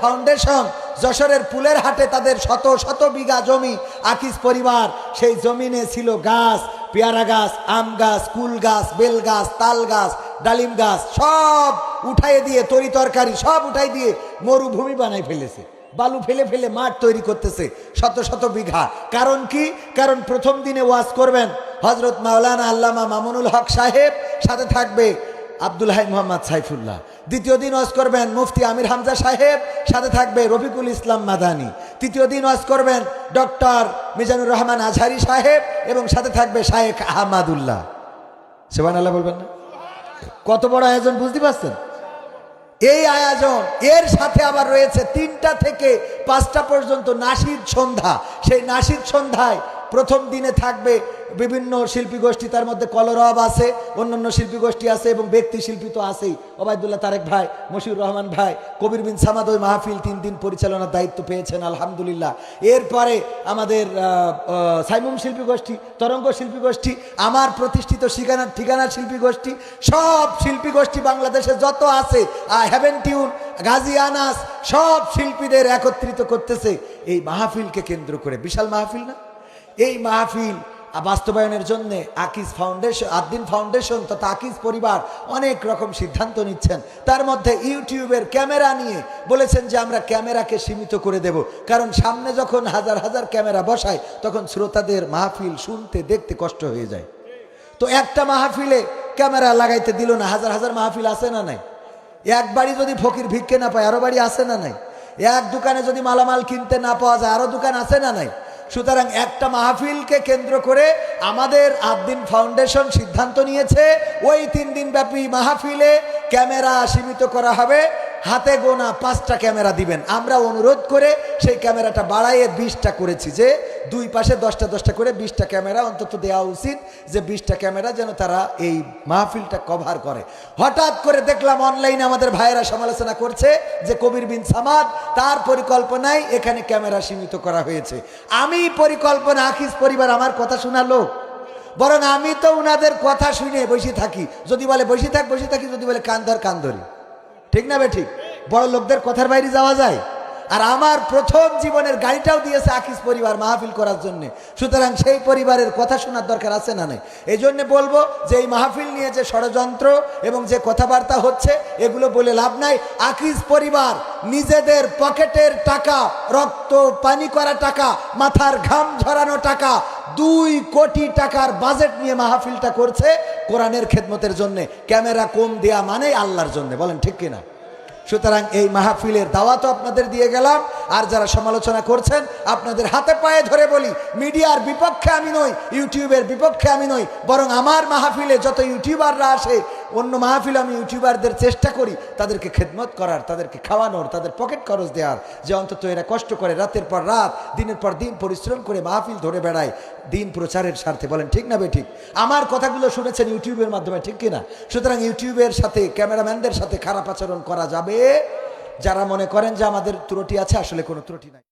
Foundation যশোরের পুলের হাটে তাদের শত শত বিঘা জমি, আকিজ পরিবার সেই জমিনে ছিল গাছ, পেয়ারা গাছ, আম গাছ, কুল গাছ, বেল গাছ, তাল গাছ, ডালিম গাছ, সব উঠাই দিয়ে তরি তরকারি সব উঠাই দিয়ে মরুভূমি বানাই ফেলেছে। বালু ফেলে ফেলে মাঠ তৈরি করতেছে শত শত বিঘা। কারণ কি? কারণ প্রথম দিনে ওয়াজ করবেন হজরত মাওলানা আল্লামা মামুনুল হক সাহেব, সাথে থাকবে আব্দুল হাই মোহাম্মদ সাইফুল্লাহ। দ্বিতীয় দিন ওয়াজ করবেন মুফতি আমির হামজা সাহেব, সাথে থাকবে রফিকুল ইসলাম মাদানী। তৃতীয় দিন ওয়াজ করবেন ডক্টর মিজানুর রহমান আজহারি সাহেব এবং সাথে থাকবে শায়েখ আহমাদুল্লাহ। সুবহানাল্লাহ বলবেন না? কত বড় আয়োজন বুঝতে পারছেন? এই আয়োজন এর সাথে আবার রয়েছে 3টা থেকে 5টা পর্যন্ত নাশিদ সন্ধ্যা। সেই নাশিদ সন্ধ্যায় প্রথম দিনে থাকবে বিভিন্ন শিল্পী গোষ্ঠী, তার মধ্যে কলরব আছে, অন্যান্য শিল্পী গোষ্ঠী আছে এবং ব্যক্তি শিল্পী তো আছেই। ওবায়দুল্লাহ তারেক ভাই, মশিউর রহমান ভাই, কবির বিন সামাদ ওই মাহফিল 3 দিন পরিচালনার দায়িত্ব পেয়েছেন আলহামদুলিল্লাহ। এরপরে আমাদের সাইমুম শিল্পী গোষ্ঠী, তরঙ্গ শিল্পী গোষ্ঠী, আমার প্রতিষ্ঠিত ঠিকানা শিল্পী গোষ্ঠী, সব শিল্পী গোষ্ঠী বাংলাদেশে যত আছে, হেভেন টিউন, গাজী আনাস, সব শিল্পীদের একত্রিত করতেছে এই মাহফিলকে কেন্দ্র করে। বিশাল মাহফিল না? এই মাহফিল বাস্তবায়নের জন্য আকিজ ফাউন্ডেশন, আদ্দিন ফাউন্ডেশন তথা আকিজ পরিবার অনেক রকম সিদ্ধান্ত নিচ্ছেন। তার মধ্যে ইউটিউবের ক্যামেরা নিয়ে বলেছেন যে আমরা ক্যামেরাকে সীমিত করে দেব, কারণ সামনে যখন হাজার হাজার ক্যামেরা বসায় তখন শ্রোতাদের মাহফিল শুনতে দেখতে কষ্ট হয়ে যায়। তো একটা মাহফিলে ক্যামেরা লাগাইতে দিল না, হাজার হাজার মাহফিল আছে না নাই? এক বাড়ি যদি ফকির ভিক্ষে না পায় আরো বাড়ি আছে না নাই? এক দোকানে যদি মালামাল কিনতে না পাওয়া যায় আরো দোকান আছে না নাই? সুতরাং একটা মাহফিলকে কেন্দ্র করে আমাদের আদ্দিন ফাউন্ডেশন সিদ্ধান্ত নিয়েছে ওই 3 দিন ব্যাপী মাহফিলে ক্যামেরা সীমিত করা হবে। হাতে গোনা 5টা ক্যামেরা দিবেন। আমরা অনুরোধ করে সেই ক্যামেরাটা বাড়াইয়ে 20টা করেছি, যে 2 পাশে 10টা 10টা করে 20টা ক্যামেরা অন্তত দেওয়া উচিত, যে 20টা ক্যামেরা যেন তারা এই মাহফিলটা কভার করে। হঠাৎ করে দেখলাম অনলাইনে আমাদের ভাইয়েরা সমালোচনা করছে যে কবির বিন সামাদ তার পরিকল্পনায় এখানে ক্যামেরা সীমিত করা হয়েছে। আমি পরিকল্পনা আকিজ পরিবার আমার কথা শোনালো, বরং আমি তো উনাদের কথা শুনে বসে থাকি। যদি বলে বসে থাকি, যদি বলে কান ধরি। ঠিক না বে ঠিক? বড় লোকদের কথার বাইরে যাওয়া যায়? আর আমার প্রথম জীবনের গাড়িটাও দিয়েছে আকিজ পরিবার মাহফিল করার জন্য। সুতরাং সেই পরিবারের কথা শোনার দরকার আছে না নাই? এই জন্য বলবো যে এই মাহফিল নিয়ে যে ষড়যন্ত্র এবং যে কথাবার্তা হচ্ছে এগুলো বলে লাভ নাই। আকিজ পরিবার নিজেদের পকেটের টাকা, রক্ত পানি করা টাকা, মাথার ঘাম ঝরানো টাকা, 2 কোটি টাকার বাজেট নিয়ে মাহফিলটা করছে কোরআনের খেদমতের জন্য। ক্যামেরা কম দেয়া মানে আল্লাহর জন্য। বলেন ঠিক কিনা? সুতরাং এই মাহফিলের দাওয়াতও আপনাদের দিয়ে গেলাম। আর যারা সমালোচনা করছেন আপনাদের হাতে পায়ে ধরে বলি, মিডিয়ার বিপক্ষে আমি নই, ইউটিউবের বিপক্ষে আমি নই, বরং আমার মাহফিলে যত ইউটিউবাররা আসে অন্য মাহফিলে আমি ইউটিউবারদের চেষ্টা করি তাদেরকে খেদমত করার, তাদেরকে খাওয়ানোর, তাদের পকেট খরচ দেওয়ার, যে অন্তত এরা কষ্ট করে রাতের পর রাত দিনের পর দিন পরিশ্রম করে মাহফিল ধরে বেড়ায় দিন প্রচারের স্বার্থে। বলেন ঠিক না বে ঠিক? আমার কথাগুলো শুনেছেন ইউটিউবের মাধ্যমে, ঠিক কিনা? সুতরাং ইউটিউবের সাথে, ক্যামেরাম্যানদের সাথে খারাপ আচরণ করা যাবে? যারা মনে করেন যে আমাদের ত্রুটি আছে, আসলে কোনো ত্রুটি নাই।